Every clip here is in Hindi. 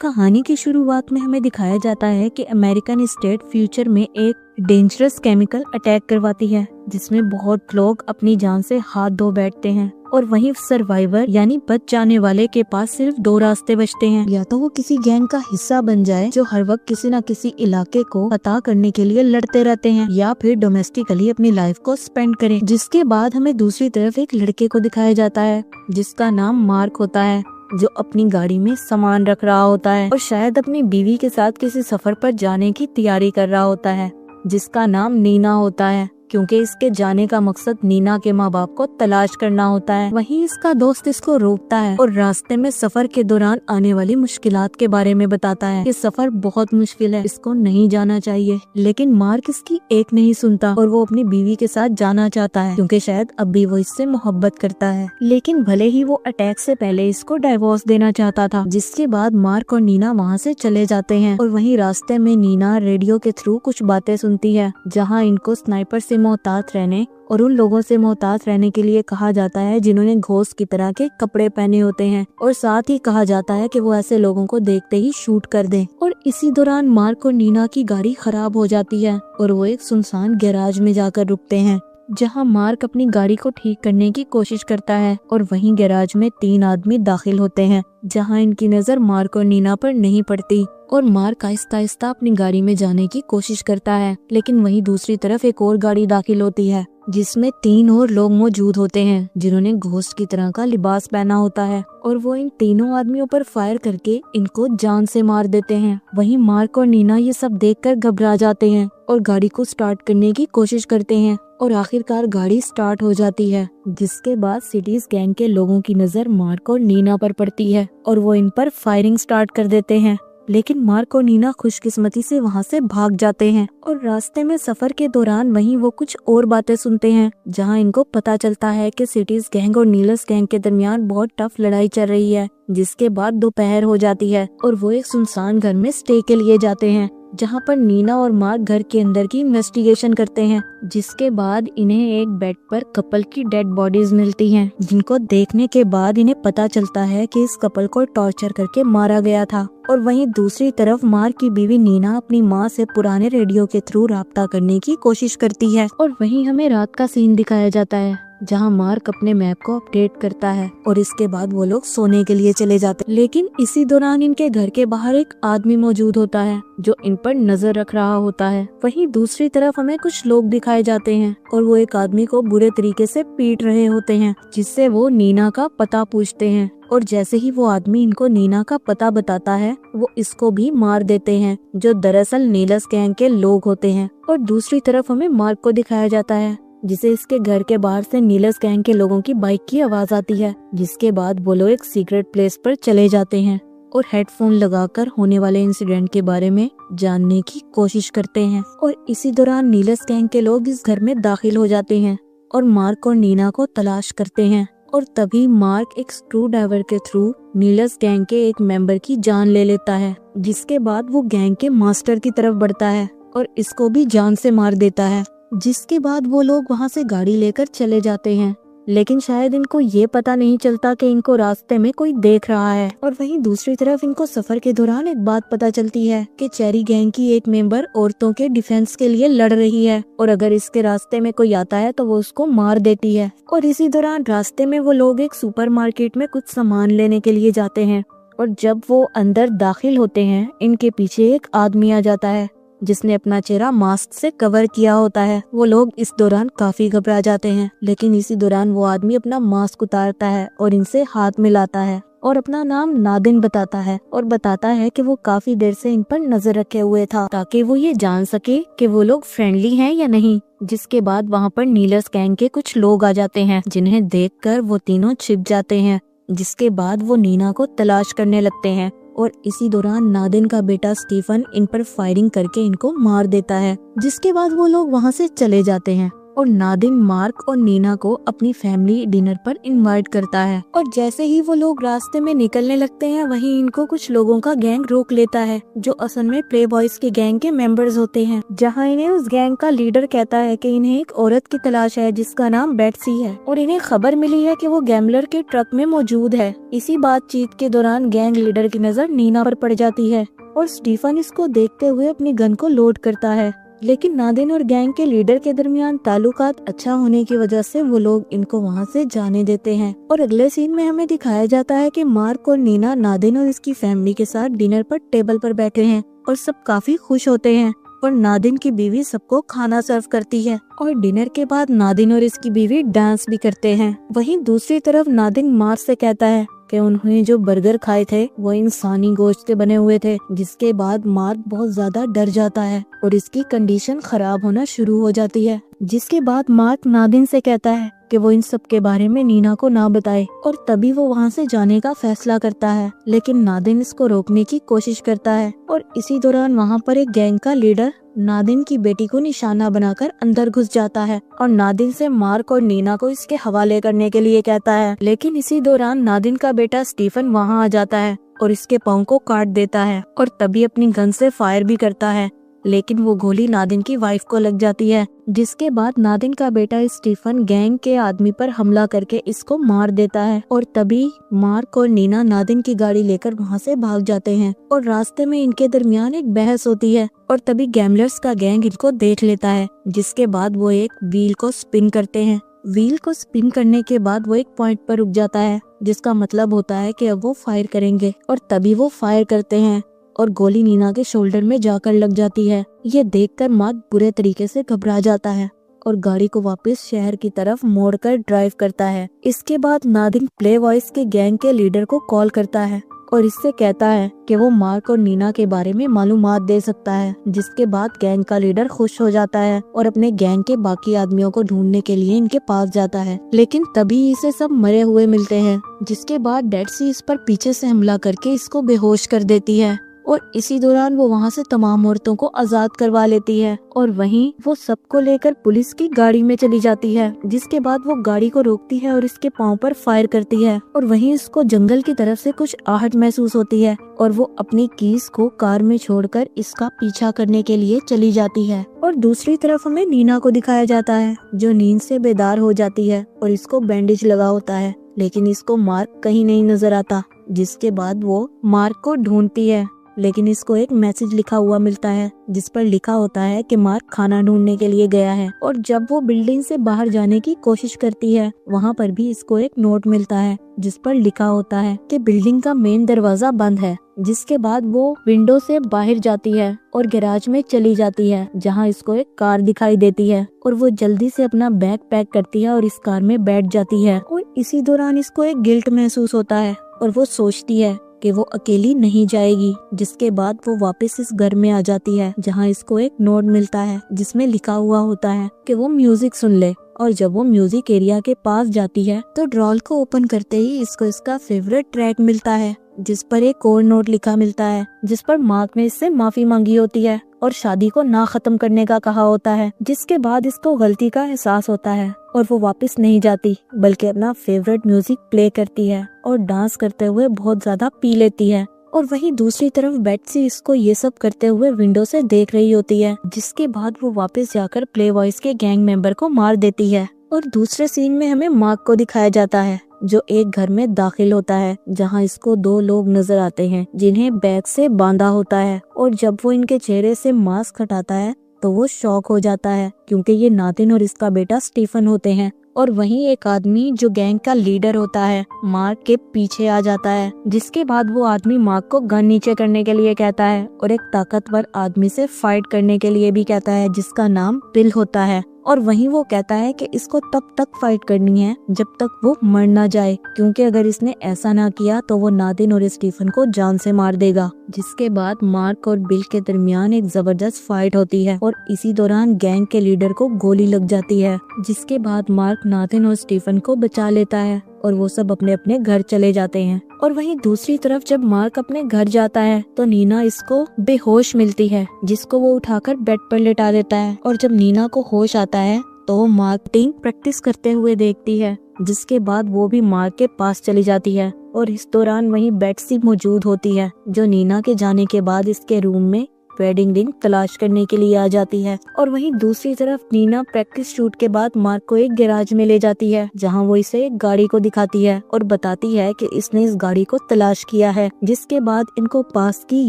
कहानी की शुरुआत में हमें दिखाया जाता है कि अमेरिकन स्टेट फ्यूचर में एक डेंजरस केमिकल अटैक करवाती है जिसमें बहुत लोग अपनी जान से हाथ धो बैठते हैं और वहीं सर्वाइवर यानी बच जाने वाले के पास सिर्फ दो रास्ते बचते हैं। या तो वो किसी गैंग का हिस्सा बन जाए जो हर वक्त किसी न किसी इलाके को फतह करने के लिए लड़ते रहते हैं, या फिर डोमेस्टिकली अपनी लाइफ को स्पेंड करें। जिसके बाद हमें दूसरी तरफ एक लड़के को दिखाया जाता है जिसका नाम मार्क होता है, जो अपनी गाड़ी में सामान रख रहा होता है और शायद अपनी बीवी के साथ किसी सफर पर जाने की तैयारी कर रहा होता है जिसका नाम नीना होता है, क्योंकि इसके जाने का मकसद नीना के माँ बाप को तलाश करना होता है। वहीं इसका दोस्त इसको रोकता है और रास्ते में सफर के दौरान आने वाली मुश्किलात के बारे में बताता है। ये सफर बहुत मुश्किल है, इसको नहीं जाना चाहिए, लेकिन मार्क इसकी एक नहीं सुनता और वो अपनी बीवी के साथ जाना चाहता है क्योंकि शायद अब भी वो इससे मोहब्बत करता है। लेकिन भले ही वो अटैक से पहले इसको डाइवोर्स देना चाहता था। जिसके बाद मार्क और नीना वहाँ से चले जाते हैं और वहीं रास्ते में नीना रेडियो के थ्रू कुछ बातें सुनती है जहाँ इनको स्नाइपर से मोहतात रहने और उन लोगों से मोहतात रहने के लिए कहा जाता है जिन्होंने घोस्ट की तरह के कपड़े पहने होते हैं, और साथ ही कहा जाता है कि वो ऐसे लोगों को देखते ही शूट कर दें। और इसी दौरान मार्क और नीना की गाड़ी खराब हो जाती है और वो एक सुनसान गैराज में जाकर रुकते हैं जहां मार्क अपनी गाड़ी को ठीक करने की कोशिश करता है और वहीं गैराज में 3 आदमी दाखिल होते हैं जहां इनकी नजर मार्क और नीना पर नहीं पड़ती और मार्क आहिस्ता आहिस्ता अपनी गाड़ी में जाने की कोशिश करता है। लेकिन वहीं दूसरी तरफ एक और गाड़ी दाखिल होती है जिसमें 3 और लोग मौजूद होते हैं जिन्होंने घोस्ट की तरह का लिबास पहना होता है और वो इन तीनों आदमियों पर फायर करके इनको जान से मार देते हैं। वहीं मार्क और नीना ये सब देखकर घबरा जाते हैं और गाड़ी को स्टार्ट करने की कोशिश करते हैं और आखिरकार गाड़ी स्टार्ट हो जाती है। जिसके बाद सिटीज गैंग के लोगों की नजर मार्क और नीना पर पड़ती है और वो इन पर फायरिंग स्टार्ट कर देते हैं। लेकिन मार्क और नीना खुशकिस्मती से वहाँ से भाग जाते हैं और रास्ते में सफर के दौरान वहीं वो कुछ और बातें सुनते हैं जहाँ इनको पता चलता है कि सिटीज गैंग और नीलस गैंग के दरमियान बहुत टफ लड़ाई चल रही है। जिसके बाद दोपहर हो जाती है और वो एक सुनसान घर में स्टे के लिए जाते हैं जहाँ पर नीना और मार्क घर के अंदर की इन्वेस्टिगेशन करते हैं। जिसके बाद इन्हें एक बेड पर कपल की डेड बॉडीज मिलती हैं जिनको देखने के बाद इन्हें पता चलता है कि इस कपल को टॉर्चर करके मारा गया था। और वहीं दूसरी तरफ मार्क की बीवी नीना अपनी माँ से पुराने रेडियो के थ्रू राब्ता करने की कोशिश करती है और वहीं हमें रात का सीन दिखाया जाता है जहां मार्क अपने मैप को अपडेट करता है और इसके बाद वो लोग सोने के लिए चले जाते हैं। लेकिन इसी दौरान इनके घर के बाहर एक आदमी मौजूद होता है जो इन पर नजर रख रहा होता है। वहीं दूसरी तरफ हमें कुछ लोग दिखाए जाते हैं और वो एक आदमी को बुरे तरीके से पीट रहे होते हैं जिससे वो नीना का पता पूछते हैं और जैसे ही वो आदमी इनको नीना का पता बताता है वो इसको भी मार देते हैं, जो दरअसल नीलस गैंग के लोग होते हैं। और दूसरी तरफ हमें मार्क को दिखाया जाता है जिसे इसके घर के बाहर से नीलस गैंग के लोगों की बाइक की आवाज आती है। जिसके बाद वो लोग एक सीक्रेट प्लेस पर चले जाते हैं और हेडफोन लगाकर होने वाले इंसिडेंट के बारे में जानने की कोशिश करते हैं। और इसी दौरान नीलस गैंग के लोग इस घर में दाखिल हो जाते हैं और मार्क और नीना को तलाश करते हैं। और तभी मार्क एक स्क्रू ड्राइवर के थ्रू नीलस गैंग के एक मेंबर की जान ले लेता है। जिसके बाद वो गैंग के मास्टर की तरफ बढ़ता है और इसको भी जान से मार देता है। जिसके बाद वो लोग वहाँ से गाड़ी लेकर चले जाते हैं, लेकिन शायद इनको ये पता नहीं चलता कि इनको रास्ते में कोई देख रहा है। और वहीं दूसरी तरफ इनको सफर के दौरान एक बात पता चलती है कि चेरी गैंग की एक मेंबर औरतों के डिफेंस के लिए लड़ रही है और अगर इसके रास्ते में कोई आता है तो वो उसको मार देती है। और इसी दौरान रास्ते में वो लोग एक सुपरमार्केट में कुछ सामान लेने के लिए जाते हैं और जब वो अंदर दाखिल होते हैं इनके पीछे एक आदमी आ जाता है जिसने अपना चेहरा मास्क से कवर किया होता है। वो लोग इस दौरान काफी घबरा जाते हैं, लेकिन इसी दौरान वो आदमी अपना मास्क उतारता है और इनसे हाथ मिलाता है और अपना नाम नादिन बताता है और बताता है कि वो काफी देर से इन पर नजर रखे हुए था ताकि वो ये जान सके कि वो लोग फ्रेंडली हैं या नहीं। जिसके बाद वहाँ पर नीलस गैंग के कुछ लोग आ जाते हैं जिन्हें देखकर वो तीनों छिप जाते हैं। जिसके बाद वो नीना को तलाश करने लगते हैं और इसी दौरान नादिन का बेटा स्टीफन इन पर फायरिंग करके इनको मार देता है। जिसके बाद वो लोग वहाँ से चले जाते हैं और नादिन मार्क और नीना को अपनी फैमिली डिनर पर इनवाइट करता है। और जैसे ही वो लोग रास्ते में निकलने लगते हैं, वहीं इनको कुछ लोगों का गैंग रोक लेता है, जो असल में प्ले बॉयज के गैंग के मेंबर्स होते हैं। जहां इन्हें उस गैंग का लीडर कहता है कि इन्हें एक औरत की तलाश है जिसका नाम बेट्सी है, और इन्हें खबर मिली है कि वो गैम्बलर के ट्रक में मौजूद है। इसी बातचीत के दौरान गैंग लीडर की नजर नीना पर पड़ जाती है और स्टीफन इसको देखते हुए अपनी गन को लोड करता है। लेकिन नादिन और गैंग के लीडर के दरमियान ताल्लुकात अच्छा होने की वजह से वो लोग इनको वहाँ से जाने देते हैं। और अगले सीन में हमें दिखाया जाता है कि मार्क और नीना नादिन और इसकी फैमिली के साथ डिनर पर टेबल पर बैठे हैं और सब काफी खुश होते हैं। और नादिन की बीवी सबको खाना सर्व करती है और डिनर के बाद नादिन और इसकी बीवी डांस भी करते हैं। वहीं दूसरी तरफ नादिन मार्क से कहता है कि उन्होंने जो बर्गर खाए थे वो इंसानी गोश्त के बने हुए थे, जिसके बाद मार्क बहुत ज्यादा डर जाता है और इसकी कंडीशन खराब होना शुरू हो जाती है। जिसके बाद मार्क नादिन से कहता है कि वो इन सब के बारे में नीना को ना बताए, और तभी वो वहाँ से जाने का फैसला करता है। लेकिन नादिन इसको रोकने की कोशिश करता है और इसी दौरान वहाँ पर एक गैंग का लीडर नादिन की बेटी को निशाना बनाकर अंदर घुस जाता है और नादिन से मार्क और नीना को इसके हवाले करने के लिए कहता है। लेकिन इसी दौरान नादिन का बेटा स्टीफन वहाँ आ जाता है और इसके पाँव को काट देता है और तभी अपनी गन से फायर भी करता है, लेकिन वो गोली नादिन की वाइफ को लग जाती है। जिसके बाद नादिन का बेटा स्टीफन गैंग के आदमी पर हमला करके इसको मार देता है और तभी मार्क और नीना नादिन की गाड़ी लेकर वहाँ से भाग जाते हैं और रास्ते में इनके दरमियान एक बहस होती है और तभी गैम्बलर्स का गैंग इनको देख लेता है। जिसके बाद वो एक व्हील को स्पिन करते हैं। व्हील को स्पिन करने के बाद वो एक पॉइंट पर रुक जाता है, जिसका मतलब होता है कि अब वो फायर करेंगे, और तभी वो फायर करते हैं और गोली नीना के शोल्डर में जाकर लग जाती है। ये देखकर मार्क बुरे तरीके से घबरा जाता है और गाड़ी को वापस शहर की तरफ मोड़कर ड्राइव करता है। इसके बाद नादिन प्ले बॉयज के गैंग के लीडर को कॉल करता है और इससे कहता है कि वो मार्क और नीना के बारे में मालूमात दे सकता है। जिसके बाद गैंग का लीडर खुश हो जाता है और अपने गैंग के बाकी आदमियों को ढूंढने के लिए इनके पास जाता है। लेकिन तभी इसे सब मरे हुए मिलते हैं। जिसके बाद डेड्सी इस पर पीछे से हमला करके इसको बेहोश कर देती है और इसी दौरान वो वहाँ से तमाम औरतों को आजाद करवा लेती है और वहीं वो सबको लेकर पुलिस की गाड़ी में चली जाती है। जिसके बाद वो गाड़ी को रोकती है और इसके पाँव पर फायर करती है और वहीं इसको जंगल की तरफ से कुछ आहट महसूस होती है और वो अपनी कीज को कार में छोड़कर इसका पीछा करने के लिए चली जाती है। और दूसरी तरफ हमें नीना को दिखाया जाता है, जो नींद से बेदार हो जाती है और इसको बैंडेज लगा होता है, लेकिन इसको मार्क कहीं नहीं नजर आता। जिसके बाद वो मार्क को ढूंढती है, लेकिन इसको एक मैसेज लिखा हुआ मिलता है जिस पर लिखा होता है कि मार्क खाना ढूंढने के लिए गया है। और जब वो बिल्डिंग से बाहर जाने की कोशिश करती है, वहाँ पर भी इसको एक नोट मिलता है जिस पर लिखा होता है कि बिल्डिंग का मेन दरवाजा बंद है। जिसके बाद वो विंडो से बाहर जाती है और गैराज में चली जाती है, जहाँ इसको एक कार दिखाई देती है और वो जल्दी से अपना बैग पैक करती है और इस कार में बैठ जाती है। और इसी दौरान इसको एक गिल्ट महसूस होता है और वो सोचती है कि वो अकेली नहीं जाएगी। जिसके बाद वो वापस इस घर में आ जाती है, जहाँ इसको एक नोट मिलता है जिसमें लिखा हुआ होता है कि वो म्यूजिक सुन ले। और जब वो म्यूजिक एरिया के पास जाती है तो ड्रॉल को ओपन करते ही इसको इसका फेवरेट ट्रैक मिलता है, जिस पर एक और नोट लिखा मिलता है जिस पर मार्क ने इससे माफी मांगी होती है और शादी को ना खत्म करने का कहा होता है। जिसके बाद इसको गलती का एहसास होता है और वो वापस नहीं जाती, बल्कि अपना फेवरेट म्यूजिक प्ले करती है और डांस करते हुए बहुत ज्यादा पी लेती है। और वहीं दूसरी तरफ बेट्सी इसको ये सब करते हुए विंडो से देख रही होती है। जिसके बाद वो वापस जाकर प्ले बॉयज के गैंग मेंबर को मार देती है। और दूसरे सीन में हमें मार्क को दिखाया जाता है, जो एक घर में दाखिल होता है, जहां इसको दो लोग नजर आते हैं जिन्हें बैग से बांधा होता है। और जब वो इनके चेहरे से मास्क हटाता है तो वो शॉक हो जाता है, क्योंकि ये नादिन और इसका बेटा स्टीफन होते हैं। और वहीं एक आदमी जो गैंग का लीडर होता है मार्क के पीछे आ जाता है। जिसके बाद वो आदमी मार्क को गन नीचे करने के लिए कहता है और एक ताकतवर आदमी से फाइट करने के लिए भी कहता है, जिसका नाम बिल होता है। और वहीं वो कहता है कि इसको तब तक फाइट करनी है जब तक वो मर ना जाए, क्योंकि अगर इसने ऐसा ना किया तो वो नादिन और स्टीफन को जान से मार देगा। जिसके बाद मार्क और बिल के दरमियान एक जबरदस्त फाइट होती है और इसी दौरान गैंग के लीडर को गोली लग जाती है। जिसके बाद मार्क नादिन और स्टीफन को बचा लेता है और वो सब अपने अपने घर चले जाते हैं। और वहीं दूसरी तरफ जब मार्क अपने घर जाता है तो नीना इसको बेहोश मिलती है, जिसको वो उठाकर बेड पर लेटा देता है। और जब नीना को होश आता है तो वो मार्केटिंग प्रैक्टिस करते हुए देखती है, जिसके बाद वो भी मार्क के पास चली जाती है। और इस दौरान वहीं बेट्सी मौजूद होती है, जो नीना के जाने के बाद इसके रूम में वेडिंग रिंग तलाश करने के लिए आ जाती है। और वहीं दूसरी तरफ नीना प्रैक्टिस शूट के बाद मार्क को एक गैराज में ले जाती है, जहां वो इसे एक गाड़ी को दिखाती है और बताती है कि इसने इस गाड़ी को तलाश किया है। जिसके बाद इनको पास की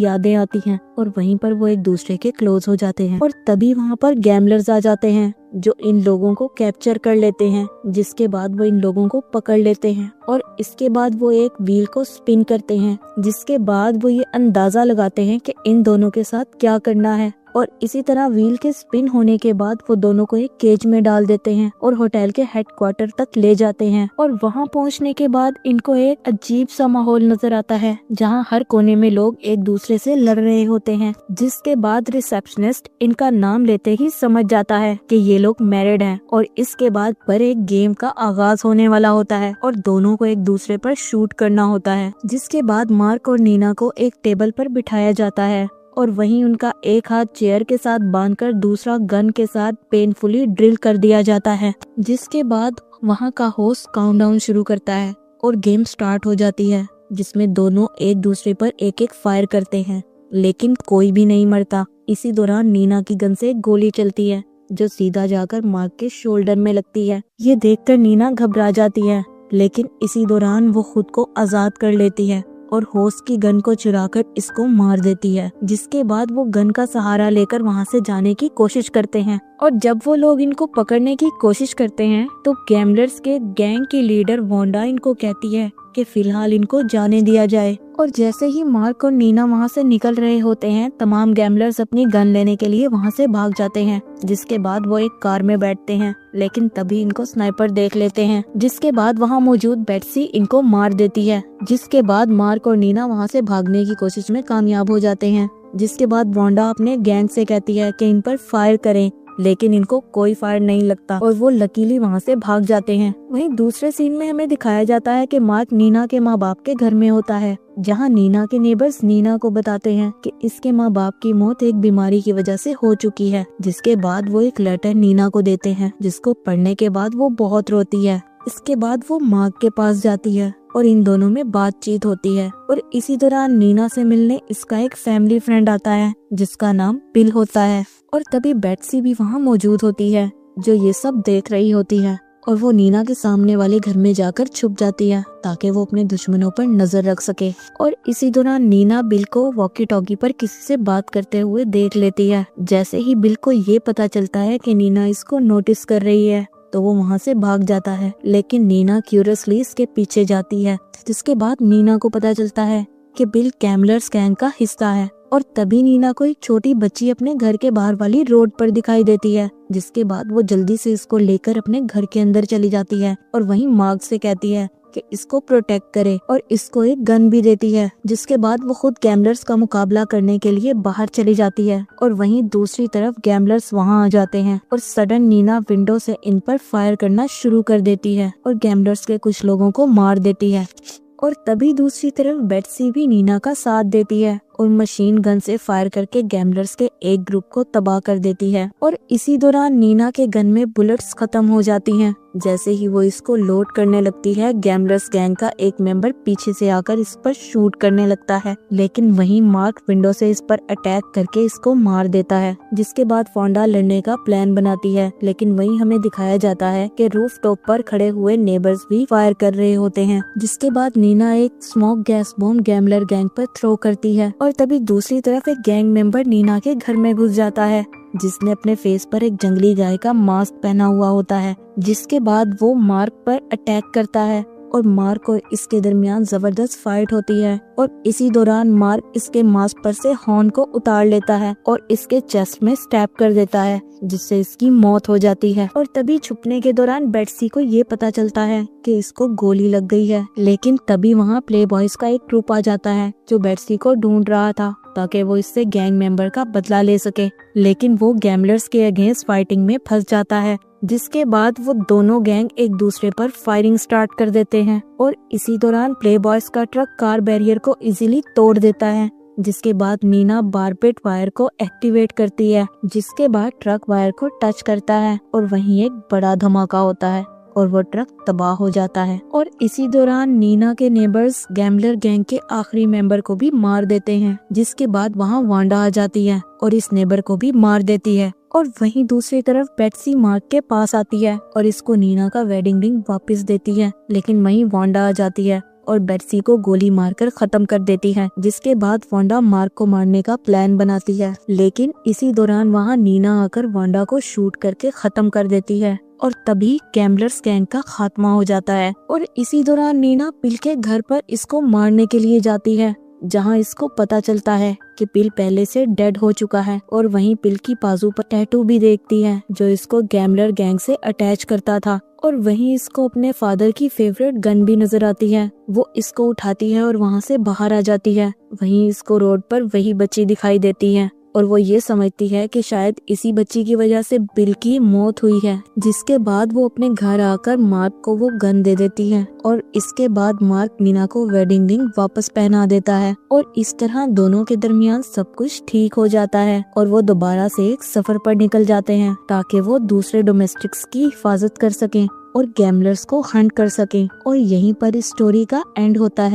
यादें आती हैं और वहीं पर वो एक दूसरे के क्लोज हो जाते हैं। और तभी वहां पर गैमलर्स आ जाते हैं, जो इन लोगों को कैप्चर कर लेते हैं। जिसके बाद वो इन लोगों को पकड़ लेते हैं और इसके बाद वो एक व्हील को स्पिन करते हैं। जिसके बाद वो ये अंदाजा लगाते हैं कि इन दोनों के साथ क्या करना है। और इसी तरह व्हील के स्पिन होने के बाद वो दोनों को एक केज में डाल देते हैं और होटल के हेडक्वार्टर तक ले जाते हैं। और वहां पहुंचने के बाद इनको एक अजीब सा माहौल नजर आता है, जहां हर कोने में लोग एक दूसरे से लड़ रहे होते हैं। जिसके बाद रिसेप्शनिस्ट इनका नाम लेते ही समझ जाता है कि ये लोग मैरिड हैं। और इसके बाद पर एक गेम का आगाज होने वाला होता है और दोनों को एक दूसरे पर शूट करना होता है। जिसके बाद मार्क और नीना को एक टेबल पर बिठाया जाता है और वहीं उनका एक हाथ चेयर के साथ बांधकर दूसरा गन के साथ पेनफुली ड्रिल कर दिया जाता है। जिसके बाद वहां का होस्ट काउंटडाउन शुरू करता है और गेम स्टार्ट हो जाती है, जिसमें दोनों एक दूसरे पर एक एक फायर करते हैं, लेकिन कोई भी नहीं मरता। इसी दौरान नीना की गन से एक गोली चलती है, जो सीधा जाकर मार्क के शोल्डर में लगती है। ये देखकर नीना घबरा जाती है, लेकिन इसी दौरान वो खुद को आजाद कर लेती है और होस्ट की गन को चुराकर इसको मार देती है। जिसके बाद वो गन का सहारा लेकर वहां से जाने की कोशिश करते हैं। और जब वो लोग इनको पकड़ने की कोशिश करते हैं तो गैमलर्स के गैंग की लीडर वोंडा इनको कहती है कि फिलहाल इनको जाने दिया जाए। और जैसे ही मार्क और नीना वहां से निकल रहे होते हैं, तमाम गैमलर्स अपनी गन लेने के लिए वहां से भाग जाते हैं। जिसके बाद वो एक कार में बैठते हैं, लेकिन तभी इनको स्नाइपर देख लेते हैं। जिसके बाद वहां मौजूद बेट्सी इनको मार देती है। जिसके बाद मार्क और नीना वहां से भागने की कोशिश में कामयाब हो जाते हैं। जिसके बाद वोंडा अपने गैंग से कहती है कि इन पर फायर करें, लेकिन इनको कोई फायर नहीं लगता और वो लकीली वहां से भाग जाते हैं। वहीं दूसरे सीन में हमें दिखाया जाता है कि मार्क नीना के माँ बाप के घर में होता है, जहां नीना के नेबर्स नीना को बताते हैं कि इसके माँ बाप की मौत एक बीमारी की वजह से हो चुकी है। जिसके बाद वो एक लेटर नीना को देते हैं, जिसको पढ़ने के बाद वो बहुत रोती है। इसके बाद वो मार्क के पास जाती है और इन दोनों में बातचीत होती है। और इसी दौरान नीना से मिलने इसका एक फैमिली फ्रेंड आता है, जिसका नाम बिल होता है। और तभी बेट्सी भी वहाँ मौजूद होती है, जो ये सब देख रही होती है। और वो नीना के सामने वाले घर में जाकर छुप जाती है, ताकि वो अपने दुश्मनों पर नजर रख सके। और इसी दौरान नीना बिल को वॉकी टॉकी पर किसी से बात करते हुए देख लेती है। जैसे ही बिल को ये पता चलता है कि नीना इसको नोटिस कर रही है, तो वो वहाँ से भाग जाता है, लेकिन नीना क्यूरियसली इसके पीछे जाती है। जिसके बाद नीना को पता चलता है कि बिल गैमलर्स गैंग का हिस्सा है। और तभी नीना को एक छोटी बच्ची अपने घर के बाहर वाली रोड पर दिखाई देती है। जिसके बाद वो जल्दी से इसको लेकर अपने घर के अंदर चली जाती है और वहीं मार्क से कहती है कि इसको प्रोटेक्ट करे और इसको एक गन भी देती है। जिसके बाद वो खुद गैमलर्स का मुकाबला करने के लिए बाहर चली जाती है। और वहीं दूसरी तरफ गैमलर्स वहां आ जाते हैं और सडन नीना विंडो से इन पर फायर करना शुरू कर देती है और गैमलर्स के कुछ लोगों को मार देती है। और तभी दूसरी तरफ बेट्सी भी नीना का साथ देती है और मशीन गन से फायर करके गैमलर्स के एक ग्रुप को तबाह कर देती है। और इसी दौरान नीना के गन में बुलेट्स खत्म हो जाती हैं। जैसे ही वो इसको लोड करने लगती है, गैमलर्स गैंग का एक मेंबर पीछे से आकर इस पर शूट करने लगता है, लेकिन वहीं मार्क विंडो से इस पर अटैक करके इसको मार देता है। जिसके बाद फोंडा लड़ने का प्लान बनाती है, लेकिन वहीं हमें दिखाया जाता है कि रूफ टॉप पर खड़े हुए नेबर्स भी फायर कर रहे होते हैं। जिसके बाद नीना एक smoke gas bomb gambler gang पर थ्रो करती है और तभी दूसरी तरफ एक गैंग मेंबर नीना के घर में घुस जाता है, जिसने अपने फेस पर एक जंगली गाय का मास्क पहना हुआ होता है। जिसके बाद वो मार्क पर अटैक करता है और मार्क और इसके दरमियान जबरदस्त फाइट होती है। और इसी दौरान मार्क इसके मास्क पर से हॉर्न को उतार लेता है और इसके चेस्ट में स्टैब कर देता है, जिससे इसकी मौत हो जाती है। और तभी छुपने के दौरान बेट्सी को ये पता चलता है कि इसको गोली लग गई है, लेकिन तभी वहाँ प्ले बॉयज का एक ग्रुप आ जाता है, जो बेट्सी को ढूंढ रहा था ताकि वो इससे गैंग मेंबर का बदला ले सके। लेकिन वो गैमलर्स के अगेंस्ट फाइटिंग में फंस जाता है। जिसके बाद वो दोनों गैंग एक दूसरे पर फायरिंग स्टार्ट कर देते हैं और इसी दौरान प्ले बॉयज का ट्रक कार बैरियर को इजीली तोड़ देता है जिसके बाद नीना बारपेट वायर को एक्टिवेट करती है, जिसके बाद ट्रक वायर को टच करता है और वहीं एक बड़ा धमाका होता है और वो ट्रक तबाह हो जाता है। और इसी दौरान नीना के नेबर्स गैम्बलर गैंग के आखिरी मेंबर को भी मार देते हैं, जिसके बाद वहाँ वांडा आ जाती है और इस नेबर को भी मार देती है। और वहीं दूसरी तरफ बेट्सी मार्क के पास आती है और इसको नीना का वेडिंग रिंग वापस देती है, लेकिन वहीं वांडा आ जाती है और बेट्सी को गोली मारकर खत्म कर देती है, जिसके बाद वांडा मार्क को मारने का प्लान बनाती है, लेकिन इसी दौरान वहाँ नीना आकर वांडा को शूट करके खत्म कर देती है और तभी गैम्बलर्स गैंग का खात्मा हो जाता है। और इसी दौरान नीना पिल के घर पर इसको मारने के लिए जाती है, जहां इसको पता चलता है कि पिल पहले से डेड हो चुका है। और वहीं पिल की बाजू पर टैटू भी देखती है जो इसको गैम्बलर गैंग से अटैच करता था। और वहीं इसको अपने फादर की फेवरेट गन भी नजर आती है, वो इसको उठाती है और वहां से बाहर आ जाती है। वहीं इसको रोड पर वही बच्ची दिखाई देती है और वो ये समझती है कि शायद इसी बच्ची की वजह से बिल की मौत हुई है, जिसके बाद वो अपने घर आकर मार्क को वो गन दे देती है और इसके बाद मार्क नीना को वेडिंग रिंग वापस पहना देता है और इस तरह दोनों के दरमियान सब कुछ ठीक हो जाता है और वो दोबारा से एक सफर पर निकल जाते हैं ताकि वो दूसरे डोमेस्टिक्स की हिफाजत कर सकें और गैम्बलर्स को हंट कर सकें। और यहीं पर इस स्टोरी का एंड होता है।